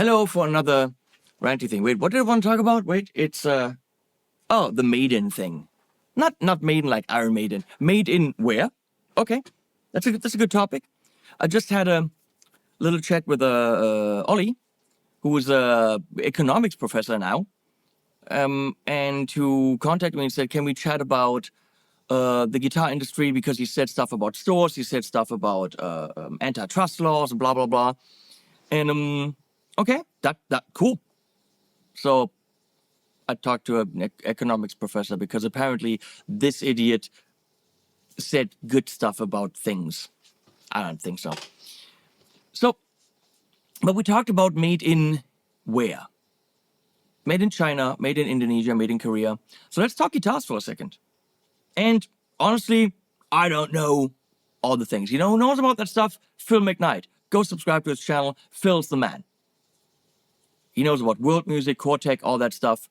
Hello for another ranty thing. Wait, what did I want to talk about? Wait, it's the Maiden thing. Not Maiden like Iron Maiden. Made in where? Okay, that's a good topic. I just had a little chat with Ollie, who is a economics professor now, and who contacted me and said, "Can we chat about the guitar industry?" Because he said stuff about stores, he said stuff about antitrust laws, blah blah blah. And okay, that cool. So I talked to an economics professor because apparently this idiot said good stuff about things. I don't think so. So, but we talked about made in where? Made in China, made in Indonesia, made in Korea. So let's talk guitars for a second. And honestly, I don't know all the things. You know who knows about that stuff? Phil McKnight. Go subscribe to his channel. Phil's the man. He knows about world music, Cortec, all that stuff.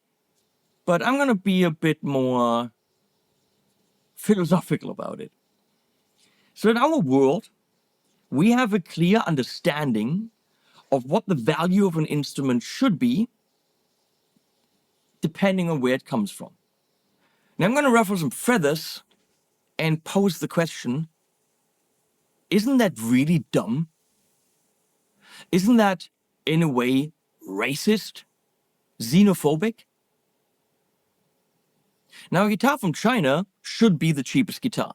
But I'm going to be a bit more philosophical about it. So in our world, we have a clear understanding of what the value of an instrument should be, depending on where it comes from. Now I'm going to ruffle some feathers and pose the question, isn't that really dumb? Isn't that, in a way, racist? Xenophobic? Now, a guitar from China should be the cheapest guitar,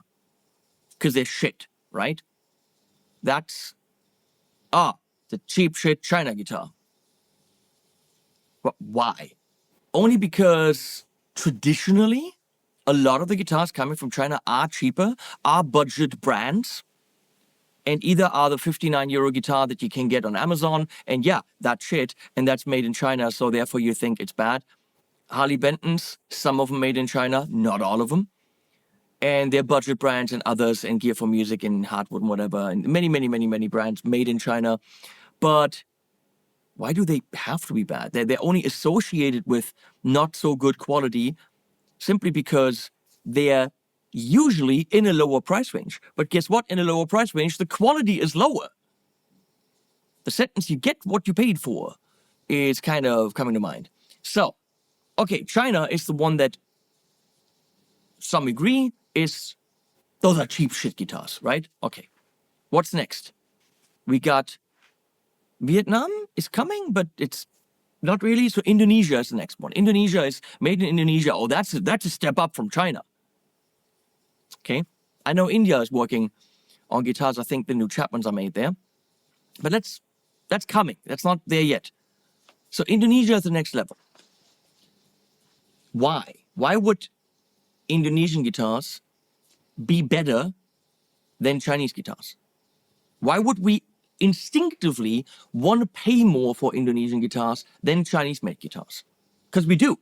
because they're shit, right? That's, the cheap shit China guitar. But why? Only because traditionally, a lot of the guitars coming from China are cheaper, are budget brands, and either are the 59 euro guitar that you can get on Amazon, and yeah, that's shit, and that's made in China, so therefore you think it's bad. Harley Bentons, some of them made in China, not all of them. And they're budget brands and others, and Gear for Music and Hardwood and whatever, and many brands made in China. But why do they have to be bad? They're only associated with not so good quality simply because they're usually in a lower price range. But guess what? In a lower price range, the quality is lower. The sentence, you get what you paid for, is kind of coming to mind. So, okay, China is the one that some agree is, those are cheap shit guitars, right? Okay. What's next? We got Vietnam is coming, but it's not really. So Indonesia is the next one. Indonesia is made in Indonesia. Oh, that's a step up from China. Okay. I know India is working on guitars. I think the new Chapmans are made there. But that's coming. That's not there yet. So Indonesia is the next level. Why? Why would Indonesian guitars be better than Chinese guitars? Why would we instinctively want to pay more for Indonesian guitars than Chinese-made guitars? Because we do.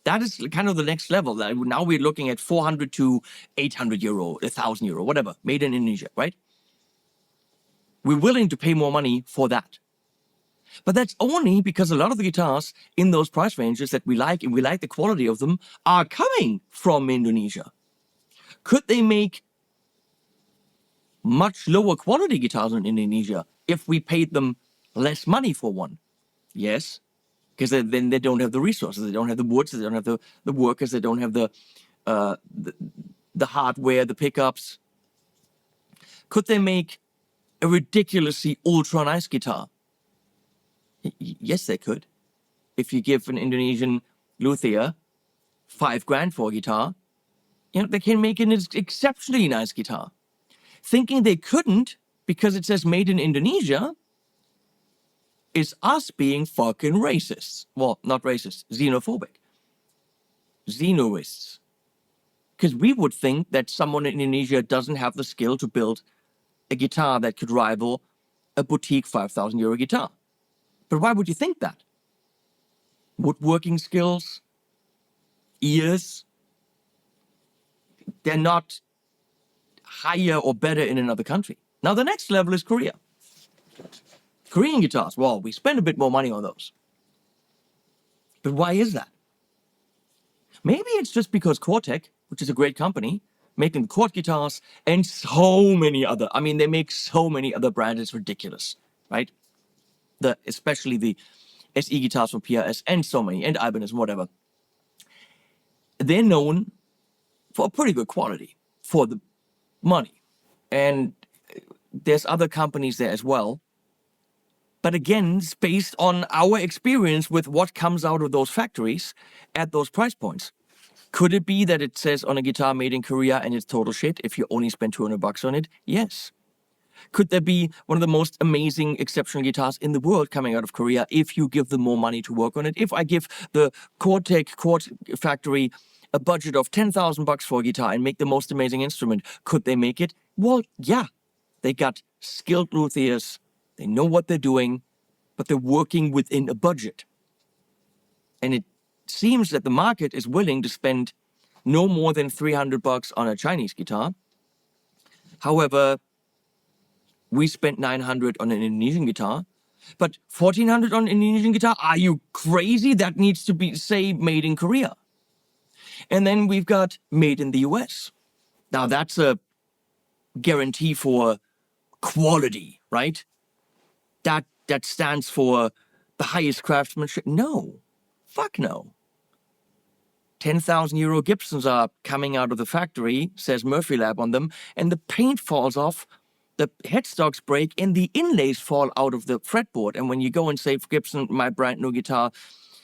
That is kind of the next level. Now we're looking at 400 to 800 euro, 1,000 euro, whatever, made in Indonesia, right? We're willing to pay more money for that. But that's only because a lot of the guitars in those price ranges that we like, and we like the quality of them, are coming from Indonesia. Could they make much lower quality guitars in Indonesia if we paid them less money for one? Yes, because then they don't have the resources, they don't have the woods, they don't have the workers, they don't have the hardware, the pickups. Could they make a ridiculously ultra nice guitar? Yes, they could. If you give an Indonesian luthier $5,000 for a guitar, they can make an exceptionally nice guitar. Thinking they couldn't because it says made in Indonesia is us being fucking racists. Well, not racist, xenophobic. Xenoists. Because we would think that someone in Indonesia doesn't have the skill to build a guitar that could rival a boutique 5,000 euro guitar. But why would you think that? Woodworking skills, ears, they're not higher or better in another country. Now, the next level is Korea. Korean guitars, well, we spend a bit more money on those. But why is that? Maybe it's just because Cortec, which is a great company, making Chord guitars and so many other, they make so many other brands, it's ridiculous, right? Especially the SE guitars from PRS, and so many, and Ibanez, whatever. They're known for a pretty good quality for the money. And there's other companies there as well. But again, it's based on our experience with what comes out of those factories at those price points. Could it be that it says on a guitar made in Korea and it's total shit if you only spend $200 on it? Yes. Could there be one of the most amazing, exceptional guitars in the world coming out of Korea if you give them more money to work on it? If I give the Cortec Chord Factory a budget of $10,000 for a guitar and make the most amazing instrument, could they make it? Well, yeah. They got skilled luthiers. They know what they're doing, but they're working within a budget. And it seems that the market is willing to spend no more than $300 on a Chinese guitar. However, we spent $900 on an Indonesian guitar, but $1,400 on an Indonesian guitar? Are you crazy? That needs to be, say, made in Korea. And then we've got made in the US. Now that's a guarantee for quality, right? That stands for the highest craftsmanship. No, fuck no. 10,000 euro Gibsons are coming out of the factory, says Murphy Lab on them, and the paint falls off, the headstocks break, and the inlays fall out of the fretboard. And when you go and say, Gibson, my brand new guitar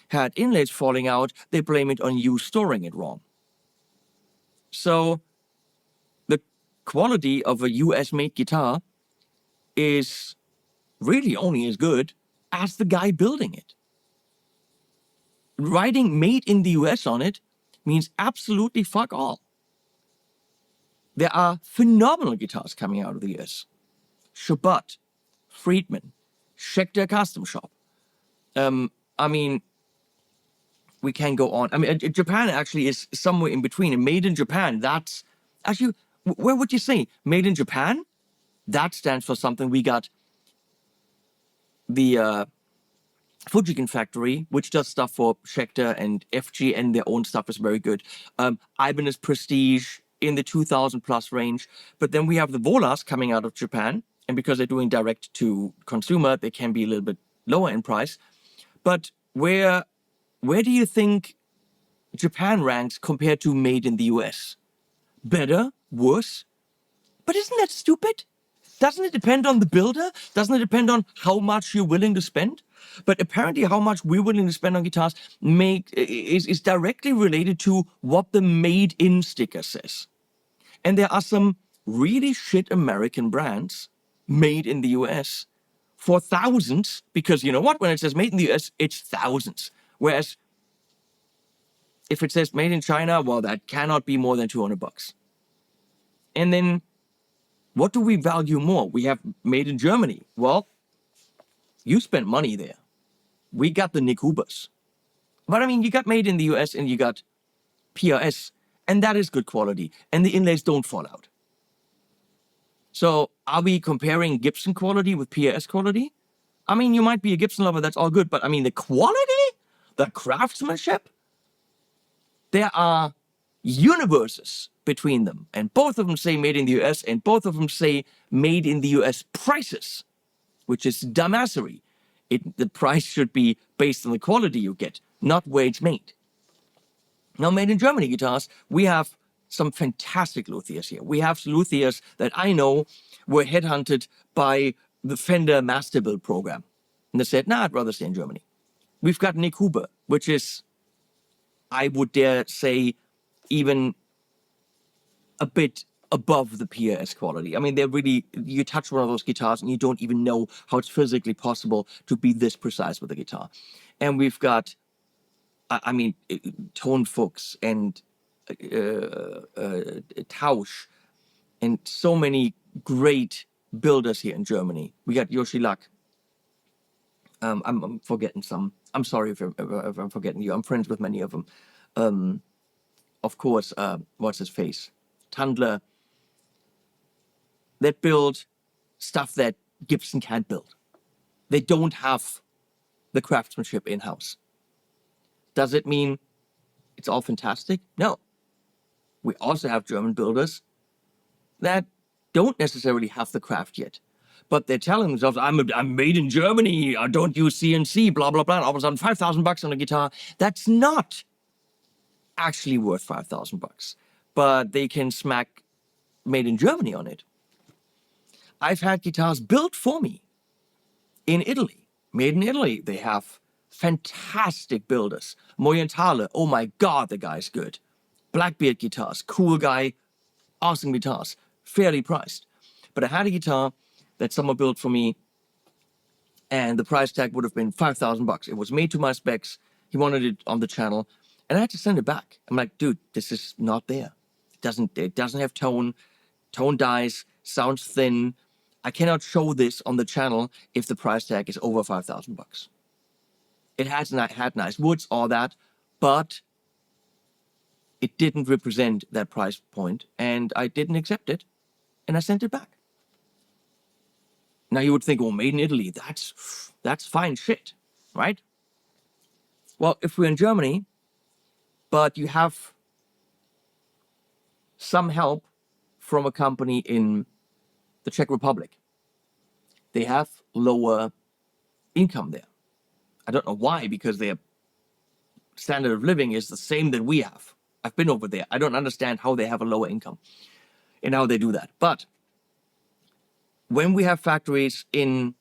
had inlays falling out, they blame it on you storing it wrong. So the quality of a US-made guitar is really only as good as the guy building it. Writing made in the US on it means absolutely fuck all. There are phenomenal guitars coming out of the US. Shabbat, Friedman, Schecter Custom Shop. I mean, we can go on. I mean, Japan actually is somewhere in between. And made in Japan, that's actually, where would you say? Made in Japan? That stands for something. We got the Fujikin factory, which does stuff for Schecter and FG, and their own stuff is very good. Ibanez Prestige in the 2,000 plus range. But then we have the Volas coming out of Japan, and because they're doing direct to consumer, they can be a little bit lower in price. But where do you think Japan ranks compared to made in the US? Better? Worse? But isn't that stupid? Doesn't it depend on the builder? Doesn't it depend on how much you're willing to spend? But apparently how much we're willing to spend on guitars is directly related to what the made in sticker says. And there are some really shit American brands made in the US for thousands, because you know what? When it says made in the US, it's thousands. Whereas if it says made in China, well, that cannot be more than $200. And then what do we value more? We have made in Germany. Well, you spent money there. We got the Nick Hubers. But I mean, you got made in the US and you got PRS, and that is good quality. And the inlays don't fall out. So are we comparing Gibson quality with PRS quality? I mean, you might be a Gibson lover, that's all good. But I mean, the quality, the craftsmanship, there are universes between them. And both of them say made in the US, and both of them say made in the US prices, which is dumbassery. The price should be based on the quality you get, not where it's made. Now, made in Germany guitars, we have some fantastic luthiers here. We have luthiers that I know were headhunted by the Fender Master Build program. And they said, nah, I'd rather stay in Germany. We've got Nick Huber, which is, I would dare say, even a bit above the PRS quality. I mean, they're really, you touch one of those guitars and you don't even know how it's physically possible to be this precise with the guitar. And we've got, I mean, Tone Fuchs and Tausch and so many great builders here in Germany. We got Yoshi Luck. I'm forgetting some. I'm sorry if I'm forgetting you. I'm friends with many of them. Of course, what's his face? Tandler, that build stuff that Gibson can't build. They don't have the craftsmanship in-house. Does it mean it's all fantastic? No. We also have German builders that don't necessarily have the craft yet. but they're telling themselves, I'm made in Germany, I don't use CNC, blah, blah, blah. All of a sudden, $5,000 on a guitar. That's not actually worth $5,000, but they can smack made in Germany on it. I've had guitars built for me in Italy, made in Italy. They have fantastic builders. Moyantale, oh my God, the guy's good. Blackbeard guitars, cool guy, awesome guitars, fairly priced. But I had a guitar that someone built for me, and the price tag would have been $5,000. It was made to my specs. He wanted it on the channel, and I had to send it back. I'm like, dude, this is not there. It doesn't have tone. Tone dies, sounds thin. I cannot show this on the channel if the price tag is over $5,000. It had nice woods, all that, but it didn't represent that price point, and I didn't accept it, and I sent it back. Now you would think, well, made in Italy, that's fine shit, right? Well, if we're in Germany, but you have some help from a company in the Czech Republic, they have lower income there. I don't know why, because their standard of living is the same that we have. I've been over there. I don't understand how they have a lower income and how they do that. But when we have factories in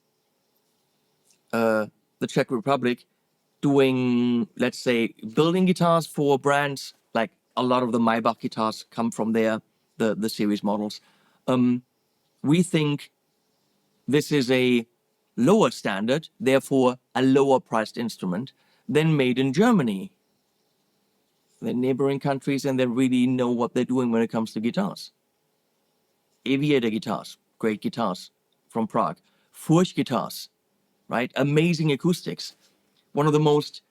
the Czech Republic doing, let's say, building guitars for brands, like a lot of the Maybach guitars come from there, the series models, we think this is a lower standard, therefore a lower priced instrument than made in Germany. They're neighboring countries and they really know what they're doing when it comes to guitars. Aviator guitars, great guitars from Prague. Furch guitars, right? Amazing acoustics. One of the most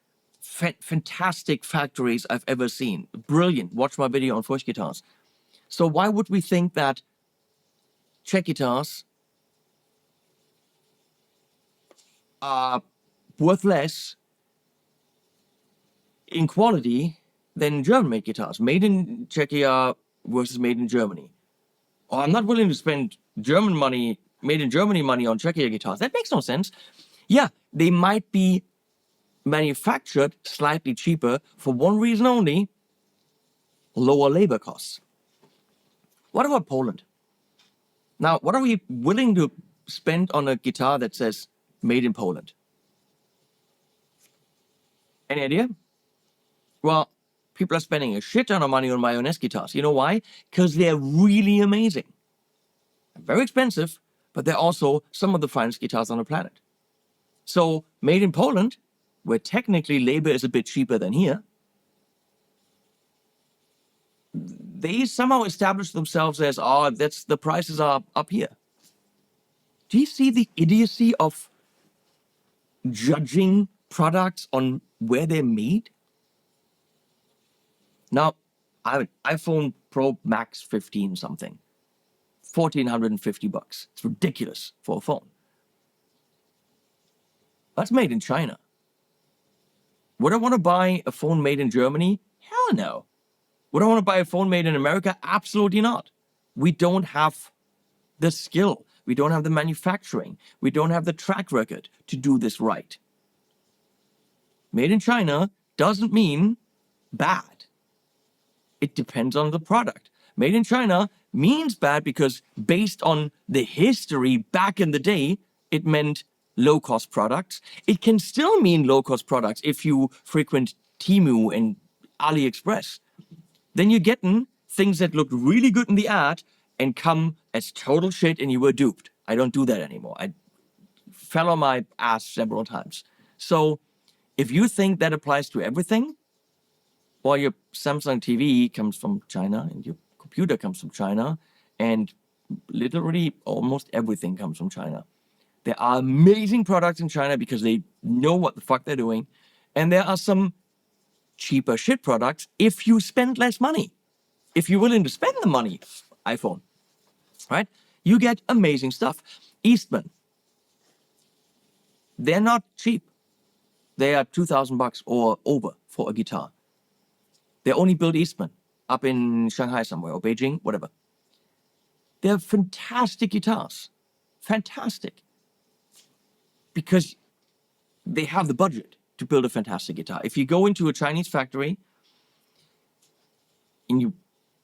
fantastic factories I've ever seen. Brilliant. Watch my video on Furch guitars. So why would we think that Czech guitars are worth less in quality than German-made guitars? Made in Czechia versus made in Germany. Or I'm not willing to spend German money, made in Germany money on Czechia guitars. That makes no sense. Yeah, they might be manufactured slightly cheaper for one reason only: lower labor costs. What about Poland? Now, what are we willing to spend on a guitar that says made in Poland? Any idea? Well, people are spending a shit ton of money on Mayonnaise guitars. You know why? Because they're really amazing. Very expensive, but they're also some of the finest guitars on the planet. So, made in Poland, where technically labor is a bit cheaper than here, they somehow establish themselves as, that's the prices are up here. Do you see the idiocy of judging products on where they're made? Now, I have an iPhone Pro Max 15 something, $1,450. It's ridiculous for a phone. That's made in China. Would I want to buy a phone made in Germany? Hell no. Would I want to buy a phone made in America? Absolutely not. We don't have the skill. We don't have the manufacturing. We don't have the track record to do this right. Made in China doesn't mean bad. It depends on the product. Made in China means bad because based on the history back in the day, it meant low-cost products. It can still mean low-cost products if you frequent Temu and AliExpress. Then you're getting things that look really good in the ad and come as total shit and you were duped. I don't do that anymore. I fell on my ass several times. So if you think that applies to everything, well, your Samsung TV comes from China and your computer comes from China and literally almost everything comes from China. There are amazing products in China because they know what the fuck they're doing. And there are some cheaper shit products if you spend less money. If you're willing to spend the money, iPhone, right? You get amazing stuff. Eastman, they're not cheap. They are $2,000 or over for a guitar. They only build Eastman up in Shanghai somewhere or Beijing, whatever. They're fantastic guitars. fantastic. Because they have the budget to build a fantastic guitar. If you go into a Chinese factory and you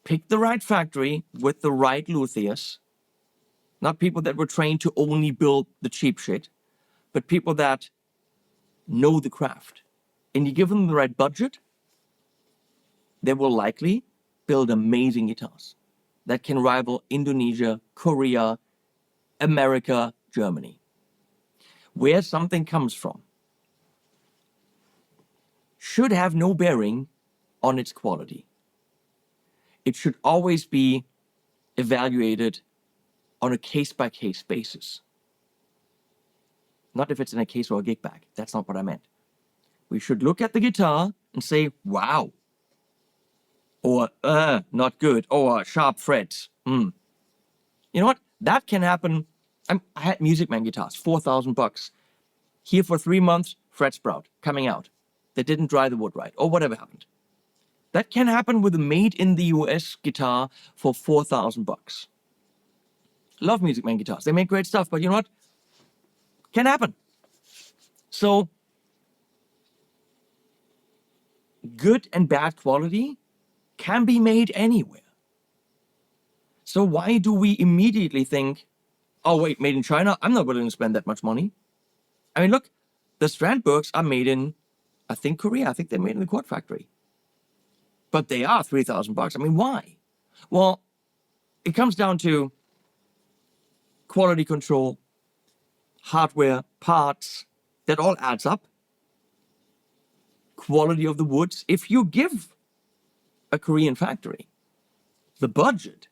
pick the right factory with the right luthiers, not people that were trained to only build the cheap shit, but people that know the craft, and you give them the right budget, they will likely build amazing guitars that can rival Indonesia, Korea, America, Germany. Where something comes from should have no bearing on its quality. It should always be evaluated on a case-by-case basis. Not if it's in a case or a gig bag. That's not what I meant. We should look at the guitar and say, wow. Or, not good. Or, sharp frets. You know what? That can happen. I had Music Man guitars, $4,000. Here for 3 months, fret sprout, coming out. They didn't dry the wood right, or whatever happened. That can happen with a made-in-the-US guitar for $4,000. Love Music Man guitars. They make great stuff, but you know what? Can happen. So, good and bad quality can be made anywhere. So why do we immediately think, oh wait, made in China? I'm not willing to spend that much money. I mean, look, the Strandbergs are made in, I think, Korea. I think they're made in the Quad factory. But they are $3,000. I mean, why? Well, it comes down to quality control, hardware, parts, that all adds up. Quality of the woods. If you give a Korean factory the budget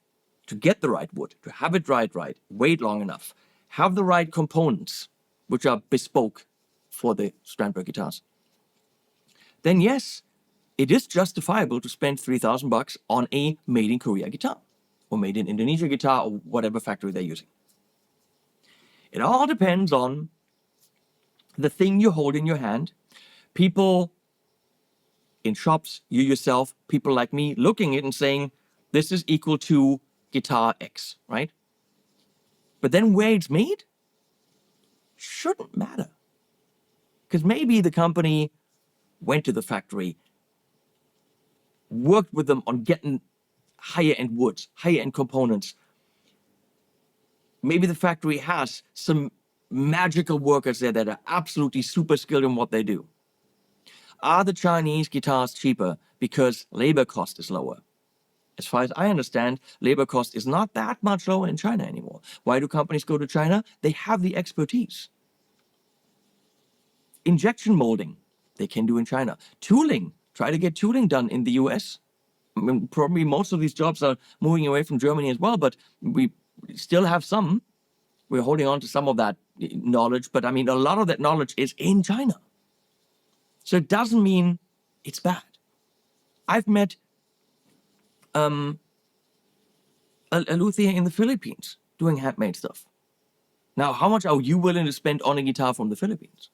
to get the right wood, to have it dried right, wait long enough, have the right components, which are bespoke for the Strandberg guitars, then yes, it is justifiable to spend $3,000 on a made in Korea guitar, or made in Indonesia guitar, or whatever factory they're using. It all depends on the thing you hold in your hand. People in shops, you yourself, people like me, looking at it and saying, this is equal to guitar X, right? But then where it's made shouldn't matter. Because maybe the company went to the factory, worked with them on getting higher end woods, higher end components. Maybe the factory has some magical workers there that are absolutely super skilled in what they do. Are the Chinese guitars cheaper because labor cost is lower? As far as I understand, labor cost is not that much lower in China anymore. Why do companies go to China? They have the expertise. Injection molding, they can do in China. Tooling, try to get tooling done in the US. I mean, probably most of these jobs are moving away from Germany as well, but we still have some. We're holding on to some of that knowledge, but I mean, a lot of that knowledge is in China. So it doesn't mean it's bad. I've met a luthier in the Philippines doing handmade stuff. Now, how much are you willing to spend on a guitar from the Philippines?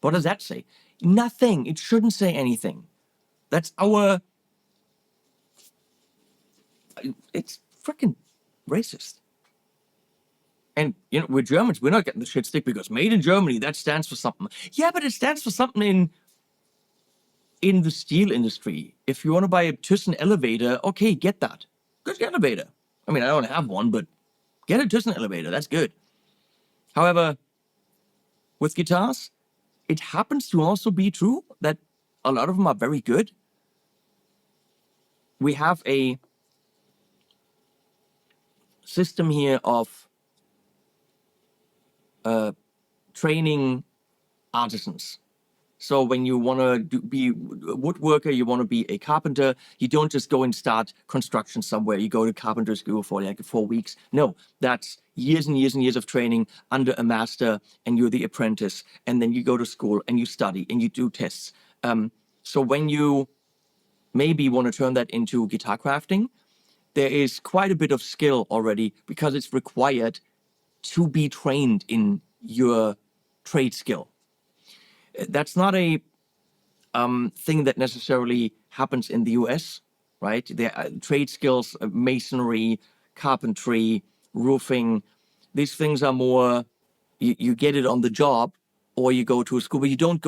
What does that say? Nothing. It shouldn't say anything. That's our... It's freaking racist. And, you know, we're Germans. We're not getting the shit stick because made in Germany, that stands for something. Yeah, but it stands for something in the steel industry. If you want to buy a Thyssen elevator, okay, get that. Good elevator. I mean, I don't have one, but get a Thyssen elevator. That's good. However, with guitars, it happens to also be true that a lot of them are very good. We have a system here of training artisans. So when you want to be a woodworker, you want to be a carpenter, you don't just go and start construction somewhere. You go to carpenter school for like 4 weeks. No, that's years and years and years of training under a master, and you're the apprentice. And then you go to school and you study and you do tests. So when you maybe want to turn that into guitar crafting, there is quite a bit of skill already because it's required to be trained in your trade skill. That's not a thing that necessarily happens in the US, right? There are trade skills, masonry, carpentry, roofing, These things are more, you get it on the job, or you go to a school, but you don't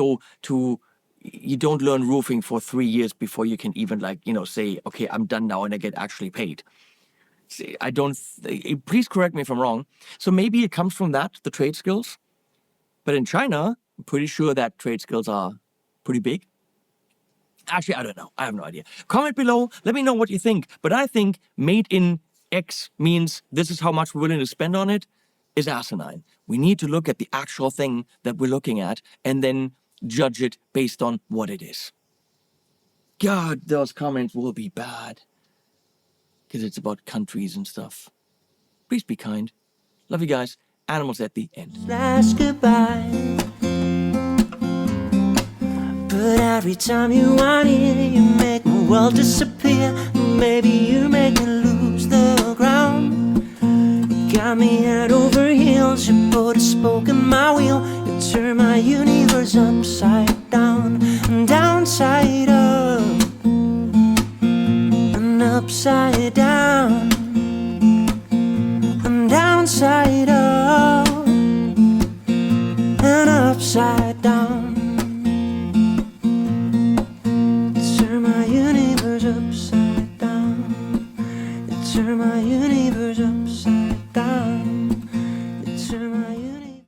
learn roofing for 3 years before you can even say, okay, I'm done now and I get actually paid. See, I don't, please correct me if I'm wrong. So maybe it comes from that, the trade skills. But in China, I'm pretty sure that trade skills are pretty big. Actually, I don't know. I have no idea. Comment below. Let me know what you think. But I think made in X means this is how much we're willing to spend on it is asinine. We need to look at the actual thing that we're looking at and then judge it based on what it is. God, those comments will be bad. Because it's about countries and stuff. Please be kind. Love you guys. Animals at the end. Last goodbye. But every time you want it, you make my world disappear. Maybe you make me lose the ground. You got me head over heels. You put a spoke in my wheel. You turn my universe upside down and downside up and upside down and downside up and upside down. Turn my universe upside down. Turn my universe upside down.